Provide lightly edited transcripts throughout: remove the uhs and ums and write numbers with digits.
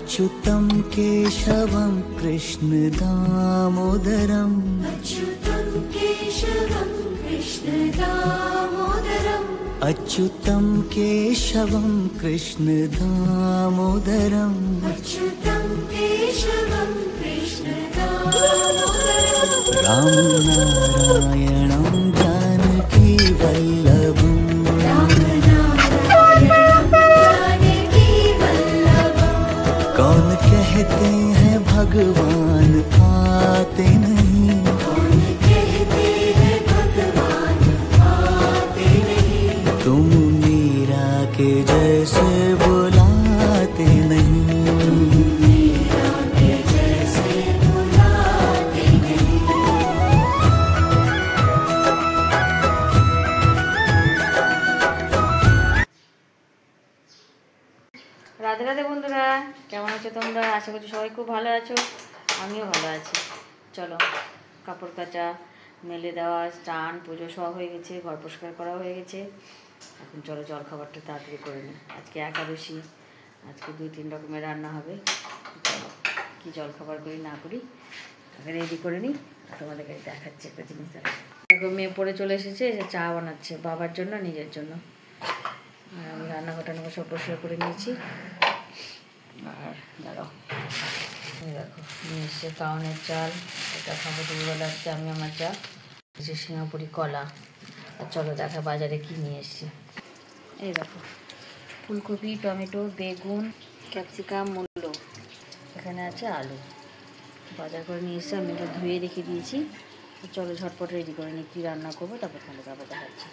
अच्युतं केशवं कृष्ण दामोदरम् अच्युतं केशवं कृष्ण दामोदरम् अच्युतं केशवं कृष्ण दामोदरम् अच्युतं केशवं कृष्ण दामोदरम् राम नारायणं जानकी वल्लभम् कौन कहते हैं भगवान आते नहीं, कौन कहते हैं भगवान आते नहीं, तुम मीरा के जैसे बुलाते नहीं, मीरा के जैसे बुलाते नहीं। রাধে রাধে বন্ধুরা, কেমন আছো তোমরা? আশা করছি সবাই খুব ভালো আছো, আমিও ভালো আছি। চলো, কাপড় কাচা, মেলে দেওয়া, স্নান, পুজো সব হয়ে গেছে, ঘর পরিষ্কার করা হয়ে গেছে। এখন চলো জল খাবারটা তাড়াতাড়ি করে নিই। আজকে একাদশী, আজকে 2-3 রকমের রান্না হবে। চলো কী জল খাবার করি না করি আগে রেডি করে নিই, তোমাদেরকে দেখাচ্ছি একটা জিনিস। দেখো মেয়ে পড়ে চলে এসেছে, এসে চা বানাচ্ছে বাবার জন্য, নিজের জন্য। আর আমি রান্নাঘরটা সব পরিষ্কার করে নিয়েছি। আর দাঁড়াও, দেখো নিয়ে এসছে কাউনের চাল, এটা খাবো দুপুরবেলা। আজকে আমি আমার চা, এসে সিঙ্গাপুরি কলা। আর চলো দেখা বাজারে কি নিয়ে এসছি। এই দেখো ফুলকপি, টমেটো, বেগুন, ক্যাপসিকাম, মূলো, এখানে আছে আলু। বাজার করে নিয়ে এসছি, আমি এটা ধুয়ে রেখে দিয়েছি। চলো ঝটপট রেডি করে নিই, কী রান্না করবো তারপর তোমাদের আবার দেখাচ্ছি।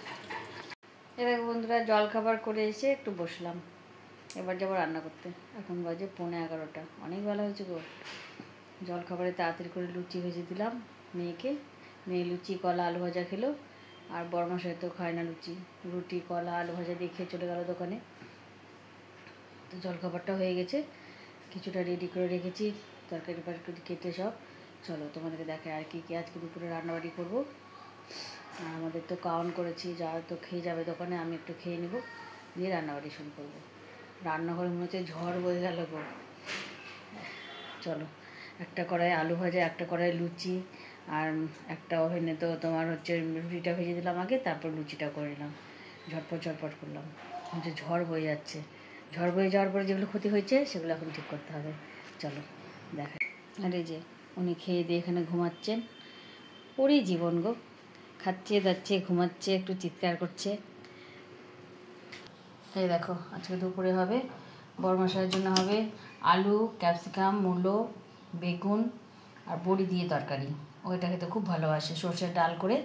এবার বন্ধুরা জল খাবার করে এসে একটু বসলাম, এবার যাবো রান্না করতে। এখন বাজে 11:15, অনেক বেলা হয়েছে গো। জল খাবারে তাড়াতাড়ি করে লুচি ভেজে দিলাম মেয়েকে। মেয়ে লুচি, কলা, আলু ভাজা খেলো। আর বড়মশাই তো খায় না লুচি, রুটি, কলা, আলু ভাজা দিয়ে খেয়ে চলে গেল দোকানে। তো জল খাবারটা হয়ে গেছে, কিছুটা রেডি করে রেখেছি, তরকারি ফারকারি কেটে সব। চলো তোমাদেরকে দেখে আর কি কি আজকে দুপুরে রান্নাবাড়ি করবো। আর আমাদের তো কাউন করেছি, যারা তো খেয়ে যাবে দোকানে, আমি একটু খেয়ে নেবো, দিয়ে রান্নাবাড়ি শুরু করবো। রান্নাঘরে মনে হচ্ছে ঝড় বয়ে গেল গো। চলো, একটা কড়াই আলু ভাজা, একটা কড়াই লুচি, আর একটা ওভেনে তো তোমার হচ্ছে রুটিটা ভেজে দিলাম আগে, তারপর লুচিটা করে নিলাম। ঝটপট করলাম, হচ্ছে ঝড় বয়ে যাচ্ছে। ঝড় বয়ে যাওয়ার পরে যেগুলো ক্ষতি হয়েছে সেগুলো এখন ঠিক করতে হবে। চলো দেখা। আর এই যে উনি খেয়ে দিয়ে এখানে ঘুমাচ্ছেন, ওরই জীবন গো, খাচ্ছে দাচ্ছে ঘুমাচ্ছে, একটু চিৎকার করছে। এই দেখো আজকে দুপুরে হবে, বড়মশাইয়ের জন্য হবে আলু, ক্যাপসিকাম, মূলো, বেগুন আর বড়ি দিয়ে তরকারি। ওইটা খেতে খুব ভালোবাসে, সর্ষের ডাল করে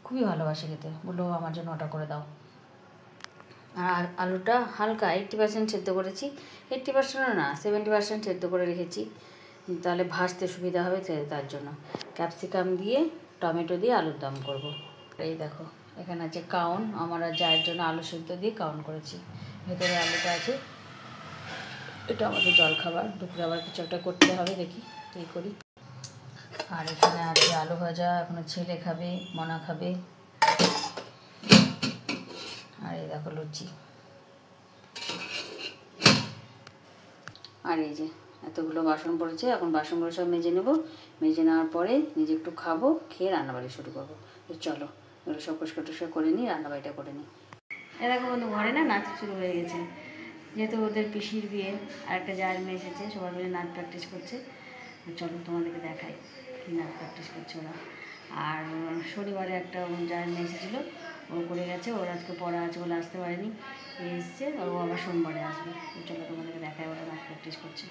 খুবই ভালোবাসে খেতে। বললো আমার জন্য ওটা করে দাও। আর আলুটা হালকা 80% সেদ্ধ করেছি, 80%ও না 70% সেদ্ধ করে রেখেছি, তাহলে ভাজতে সুবিধা হবে, তার জন্য। ক্যাপসিকাম দিয়ে, টমেটো দিয়ে আলুর দম করব। এই দেখো এখানে আছে কাউন, আমার আর জায়ের জন্য আলু সেদ্ধ দিয়ে কাউন করেছি। ভেতরে আলুটা আছে। এটা আমাদের জল খাবার, দুপুরে আবার কিছু একটা করতে হবে, দেখি এই করি। আর এখানে আছে আলু ভাজা, এখনো ছেলে খাবে, মনা খাবে। আর এই দেখো লুচি। আর এই যে এতগুলো বাসন পড়েছে, এখন বাসনগুলো সব মেজে নেবো। মেজে নেওয়ার পরে নিজে একটু খাবো, খেয়ে রান্নাবাড়ি শুরু করবো। তো চলো এগুলো সব পরিষ্কার টরিষ্কার করে নিই, রান্নাবাড়িটা করে নিই। এ দেখো বন্ধু, ঘরে না নাচ শুরু হয়ে গেছে, যেহেতু ওদের পিসির বিয়ে, আর একটা জায়ের মেয়ে এসেছে, সবাই মিলে নাচ প্র্যাকটিস করছে। চলো তোমাদেরকে দেখাই কী নাচ প্র্যাকটিস করছে ওরা। আর শনিবারে একটা জায়ের মেয়ে এসেছিলো, ও করে গেছে, ওর আজকে পড়া আছে বলে আসতে পারেনি, এসছে, ও আবার সোমবারে আসবে। চলো তোমাদেরকে দেখাই ওরা নাচ প্র্যাকটিস করছে।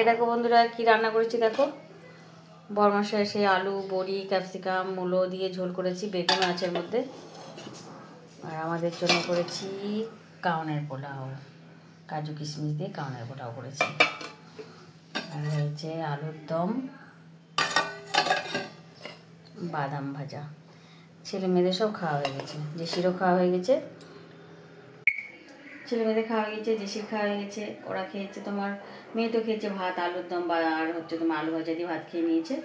দেখো বন্ধুরা কি রান্না করেছি দেখো। বরমাসে সেই আলু বড়ি ক্যাপসিকাম মূলো দিয়ে ঝোল করেছি, বেগুন আছে এর মধ্যে। আর আমাদের জন্য করেছি কাউনের পোলাও, কাজু কিশমিশ দিয়ে কাউনের পোলাও করেছি। আর হয়েছে আলুর দম, বাদাম ভাজা। ছেলে মেয়েদের সব খাওয়া হয়ে গেছে, জেসিরও খাওয়া হয়ে গেছে, ছেলে মেয়েদের খাওয়া হয়ে গেছে, জেসির খাওয়া হয়ে গেছে। ওরা খেয়েছে তোমার, মেয়ে তো খেয়েছে ভাত আলুর দম আর হচ্ছে তোমার আলু ভাজা দিয়ে ভাত খেয়ে নিয়েছে।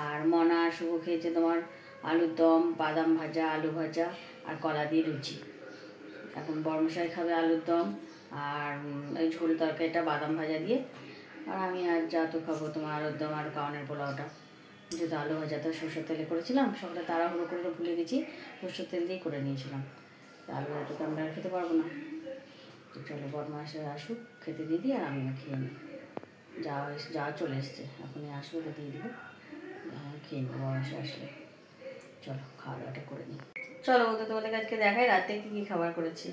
আর মনা আর শুভ খেয়েছে তোমার আলুর দম, বাদাম ভাজা, আলু ভাজা আর কলা দিয়ে লুচি। এখন বড়মশাই খাবে আলুর দম আর ওই ঝোল তরকারিটা বাদাম ভাজা দিয়ে। আর আমি আর যা তো খাবো তোমার আলুর দম আর কাউনের পোলাওটা। যেহেতু আলু ভাজাটা সরষের তেলে করেছিলাম, সকালে তাড়াহুড়ো করে ভুলে গেছি, সরষের তেল দিয়ে করে নিয়েছিলাম। আলু ভাজাটা আমরা আর খেতে পারবো না, তো চলো বরমাসে আসুক, খেতে দিয়ে দিই আর আমিও খেয়ে নিই। যা চলে এসছে, এখনই আসবে, ওকে দিয়ে দিব, খেয়ে নেবো বরমাসে আসলে। চলো খাওয়া দাওয়াটা করে নিই। চলো বলতে তোমাদের আজকে দেখাই রাতে কী কী খাবার করেছি।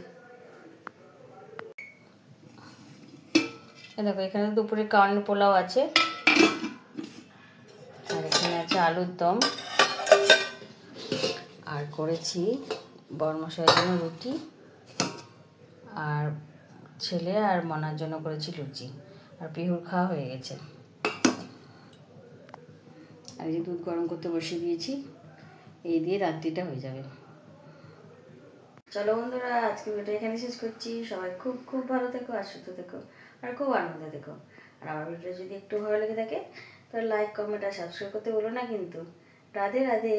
দেখো এখানে দুপুরে কাউনের পোলাও আছে, আর এখানে আছে আলুর দম, আর করেছি বরমশাইয়ের জন্য রুটি, আর ছেলে আর মনার জন্য করেছি লুচি। আর পিহুর খাওয়া হয়ে গেছে। আর এই যে দুধ গরম করতে বসিয়ে দিয়েছি, এই দিয়ে রাত্রিটা হয়ে যাবে। চলো বন্ধুরা, আজকে ভিডিওটা এখানে শেষ করছি। সবাই খুব খুব ভালো থেকো আর সুস্থ থেকো আর খুব আনন্দে থেকো। আর আমার ভিডিওটা যদি একটু ভালো লেগে থাকে তাহলে লাইক কমেন্ট আর সাবস্ক্রাইব করতে বলো না কিন্তু। রাধে রাধে।